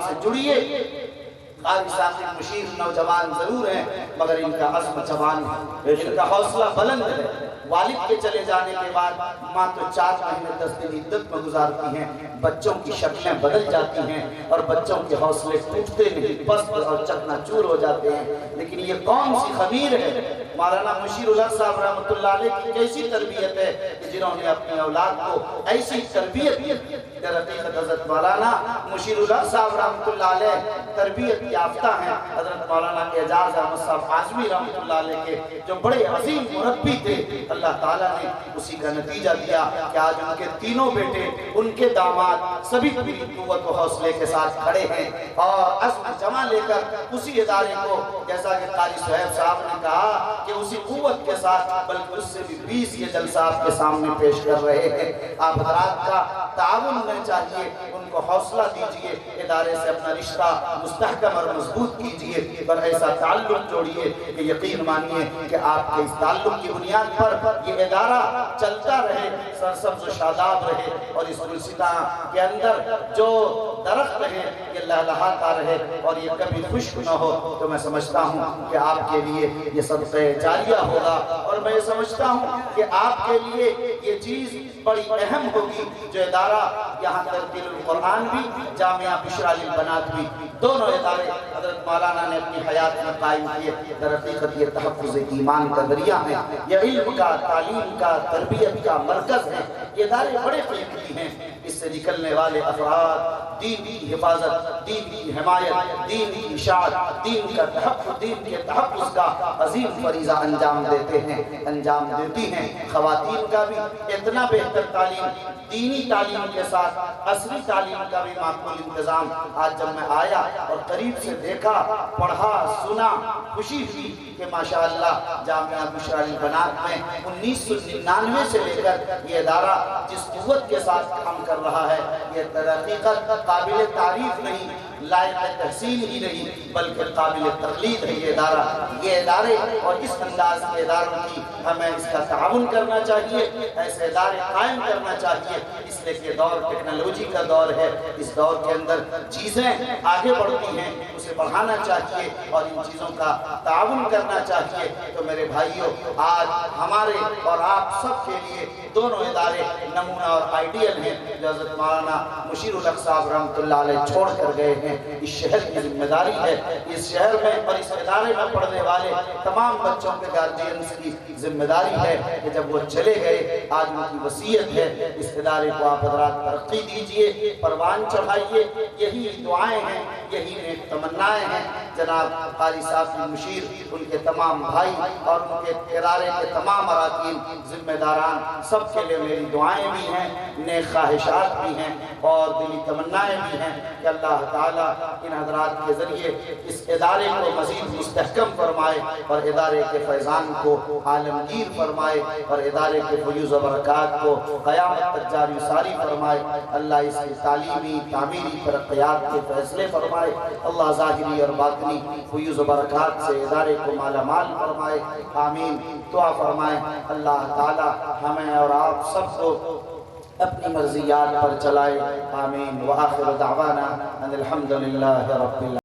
سے جڑیے۔ قاری ثاقب مشیر نوجوان ضرور ہیں مگر ان کا عزم جوان ہے، ان کا حوصلہ بلند ہے۔ والد کے چلے جانے کے بعد ماں تو 4 مہینے 10 دن عدت میں گزارتی ہیں، بچوں کی شکلیں بدل جاتی ہیں اور بچوں کے حوصلے ٹوٹتے نہیں، پست اور چکنا چور ہو جاتے ہیں۔ لیکن یہ کون سی خمیر ہے؟ مولانا مشیر الحق صاحب رحمۃ اللہ علیہ کی کیسی تربیت ہے کہ جنہوں نے اپنی اولاد کو ایسی تربیت دی۔ در حقیقت حضرت مولانا مشیر الحق صاحب رحمۃ اللہ علیہ تربیت یافتہ ہیں۔ حضرت مولانا اعجاز احمد صاحب اعظمی رحمۃ اللہ علیہ کے جو بڑے عظیم مربی تھے، اللہ تعالیٰ نے اسی کا نتیجہ دیا کہ آج ان کے تینوں بیٹے، ان کے داماد سبھی پوری قوت و حوصلے کے ساتھ کھڑے ہیں اور عزم جمع لے کر اسی ادارے کو، جیسا کہ قاری صہیب صاحب نے کہا کہ اسی قوت کے ساتھ بلکہ اس سے بھی 20 یہ جلسہ آپ کے سامنے پیش کر رہے ہیں۔ آپ حضرات کا تعاون ہونا چاہیے، ان کو حوصلہ دیجئے، ادارے سے اپنا رشتہ مستحکم اور مضبوط کیجئے اور ایسا تعلق جوڑیے کہ یقین مانیے کہ آپ کے اس تعلق کی بنیاد پر یہ ادارہ چلتا رہے، سرسبز و شاداب رہے اور اس گلستان کے اندر جو درخت رہے یہ لہلہاتا رہے اور یہ کبھی خشک نہ ہو۔ تو میں سمجھتا ہوں کہ آپ کے لیے یہ صدقہ جاریہ ہوگا اور میں سمجھتا ہوں کہ آپ کے لیے یہ چیز بڑی اہم ہوگی۔ جو ادارہ یہاں ترتیل القرآن بھی، جامعہ بشرا للبنات بھی، دونوں ادارے حضرت مولانا نے اپنی حیات میں قائم کیے۔ در حقیقت یہ تحفظ ایمان کا ذریعہ ہے، یہ علم کا، تعلیم کا، تربیت کا مرکز ہے۔ یہ ادارے بڑے قیمتی ہیں، اس سے نکلنے والے افراد دین کی حفاظت، دین کی حمایت، دین کی اشاعت، دین کا تحفظ، دین کے تحفظ کا عظیم فریضہ انجام دیتے ہیں، انجام دیتی ہیں۔ خواتین کا بھی اتنا بہتر تعلیم، دینی تعلیم کے ساتھ عصری تعلیم کا بھی معقول انتظام۔ آج جب میں آیا اور قریب سے دیکھا، پڑھا، سنا، خوشی ہوئی کہ ماشاءاللہ جامعہ بشرا للبنات میں 1999 سے لے کر یہ ادارہ جس قوت کے ساتھ کام کر رہا ہے، یہ در حقیقت قابل تعریف نہیں، لائق تحسین ہی نہیں بلکہ قابل تقلید ہے یہ ادارہ۔ یہ ادارے اور اس انداز کے اداروں کی ہمیں اس کا تعاون کرنا چاہیے، ایسے ادارے قائم کرنا چاہیے، اس لیے کہ دور ٹیکنالوجی کا دور ہے۔ اس دور کے اندر چیزیں آگے بڑھتی ہیں، اسے بڑھانا چاہیے اور ان چیزوں کا تعاون کرنا چاہیے۔ تو میرے بھائیوں، آج ہمارے اور آپ سب کے لیے دونوں ادارے نمونہ اور آئیڈیل ہیں جو حضرت مولانا مشیر الحق صاحب رحمۃ اللہ علیہ چھوڑ کر گئے ہیں۔ اس شہر کی ذمہ داری ہے، اس شہر میں اور اس ادارے میں پڑھنے والے تمام بچوں کے گارجینز کی ذمہ داری ہے کہ جب وہ چلے گئے، آج ان کی وصیت ہے، اس ادارے کو آپ حضرات ترقی دیجئے، پروان چڑھائیے۔ یہی دعائیں ہیں، یہی نیک تمنائیں ہیں۔ جناب قاری ثاقب مشیر، ان کے تمام بھائی اور ان کے ادارے کے تمام اراکین، ذمہ داران، سب کے لیے میری دعائیں بھی ہیں، نیک خواہشات بھی ہیں اور دلی تمنائیں بھی ہیں کہ اللہ تعالیٰ ان حضرات کے ذریعے اس ادارے کو مزید مستحکم فرمائے اور ادارے کے فیضان کو عالمگیر فرمائے اور ادارے کے فیوز و برکات کو قیامت تک جاری ساری فرمائے۔ اللہ اس کی تعلیمی، تعمیری ترقیات کے فیصلے فرمائے۔ اللہ ظاہری اور باطنی فیوز و برکات سے ادارے کو مالا مال فرمائے۔ آمین۔ دعا فرمائے اللہ تعالی ہمیں اور آپ سب کو اپنی مرضیات پر چلائے۔ آمین۔ وآخر دعوانا ان الحمدللہ رب العالمین۔